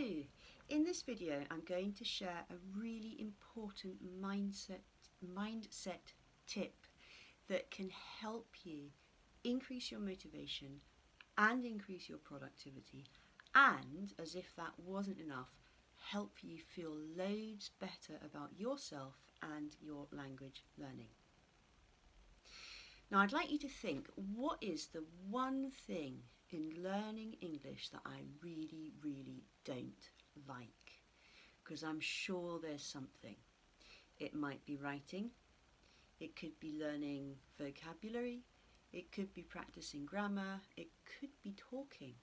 Hello! In this video I'm going to share a really important mindset tip that can help you increase your motivation and increase your productivity, and, as if that wasn't enough, help you feel loads better about yourself and your language learning. Now I'd like you to think, what is the one thing in learning English that I really don't like? Because I'm sure there's something. It might be writing, it could be learning vocabulary, it could be practicing grammar, it could be talking.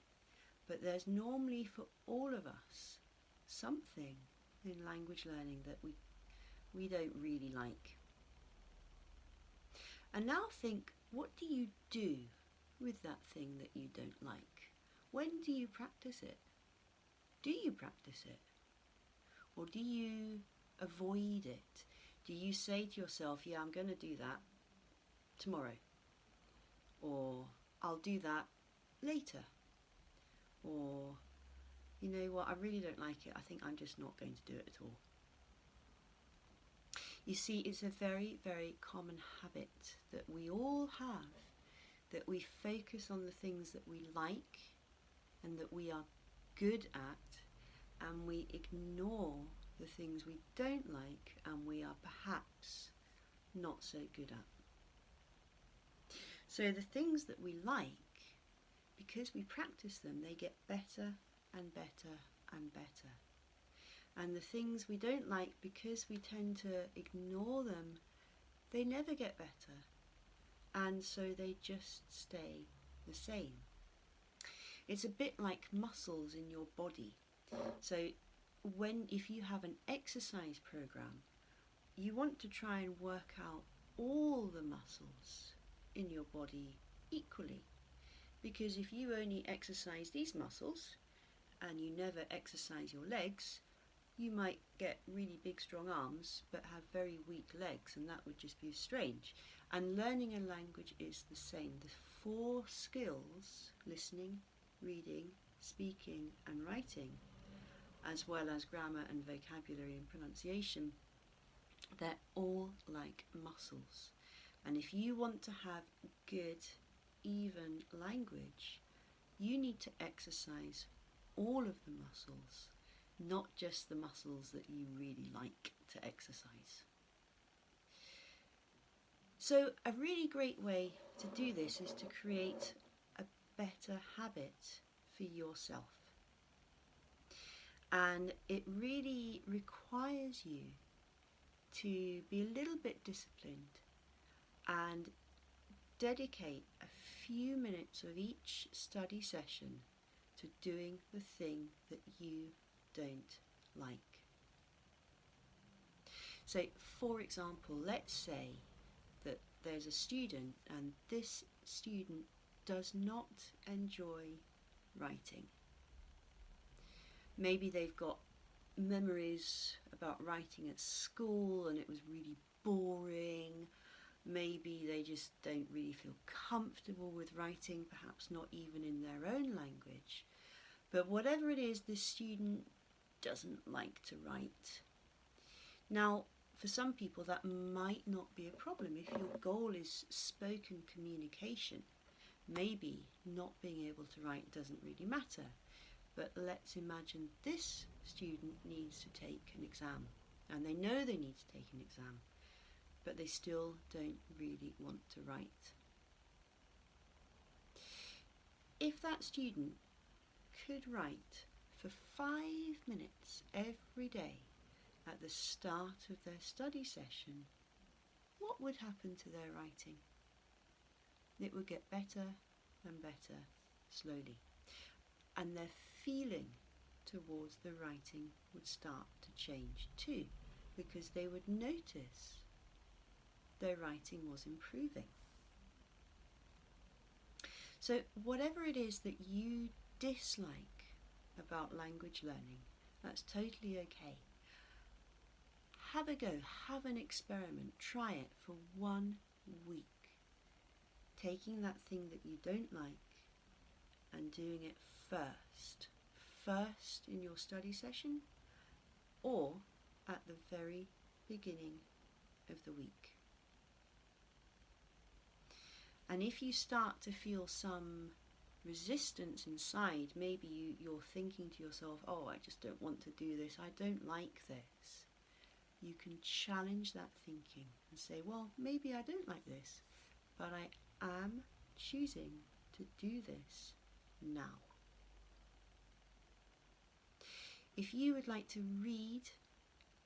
But there's normally, for all of us, something in language learning that we don't really like. And now think, what do you do with that thing that you don't like? When do you practice it? Do you practice it? Or do you avoid it? Do you say to yourself, yeah, I'm going to do that tomorrow? Or I'll do that later? Or, you know what, I really don't like it. I think I'm just not going to do it at all. You see, it's a very common habit that we all have, that we focus on the things that we like and that we are good at, and we ignore the things we don't like and we are perhaps not so good at. So the things that we like, because we practice them, they get better and better and better. And the things we don't like, because we tend to ignore them, they never get better, and so they just stay the same. It's a bit like muscles in your body. So if you have an exercise program, you want to try and work out all the muscles in your body equally, because if you only exercise these muscles and you never exercise your legs, you might get really big strong arms but have very weak legs, and that would just be strange. And learning a language is the same. The 4 skills, listening, reading, speaking and writing, as well as grammar and vocabulary and pronunciation, they're all like muscles. And if you want to have good, even language, you need to exercise all of the muscles, not just the muscles that you really like to exercise. So a really great way to do this is to create a better habit for yourself. And it really requires you to be a little bit disciplined and dedicate a few minutes of each study session to doing the thing that you don't like. So, for example, let's say that there's a student and this student does not enjoy writing. Maybe they've got memories about writing at school and it was really boring. Maybe they just don't really feel comfortable with writing, perhaps not even in their own language. But whatever it is, this student doesn't like to write. Now, for some people that might not be a problem. If your goal is spoken communication, maybe not being able to write doesn't really matter. But let's imagine this student needs to take an exam, and they know they need to take an exam, but they still don't really want to write. If that student could write for 5 minutes every day at the start of their study session, what would happen to their writing? It would get better and better slowly, and their feeling towards the writing would start to change too, because they would notice their writing was improving. So whatever it is that you dislike about language learning, that's totally okay. Have a go, have an experiment, try it for 1 week, taking that thing that you don't like and doing it first in your study session or at the very beginning of the week. And if you start to feel some resistance inside, maybe you're thinking to yourself, oh, I just don't want to do this, I don't like this. You can challenge that thinking and say, well, maybe I don't like this, but I am choosing to do this now. If you would like to read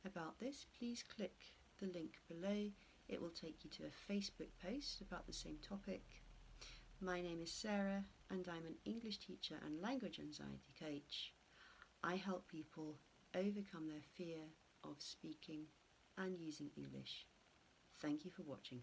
about this, please click the link below. It will take you to a Facebook post about the same topic. My name is Sarah and I'm an English teacher and language anxiety coach. I help people overcome their fear of speaking and using English. Thank you for watching.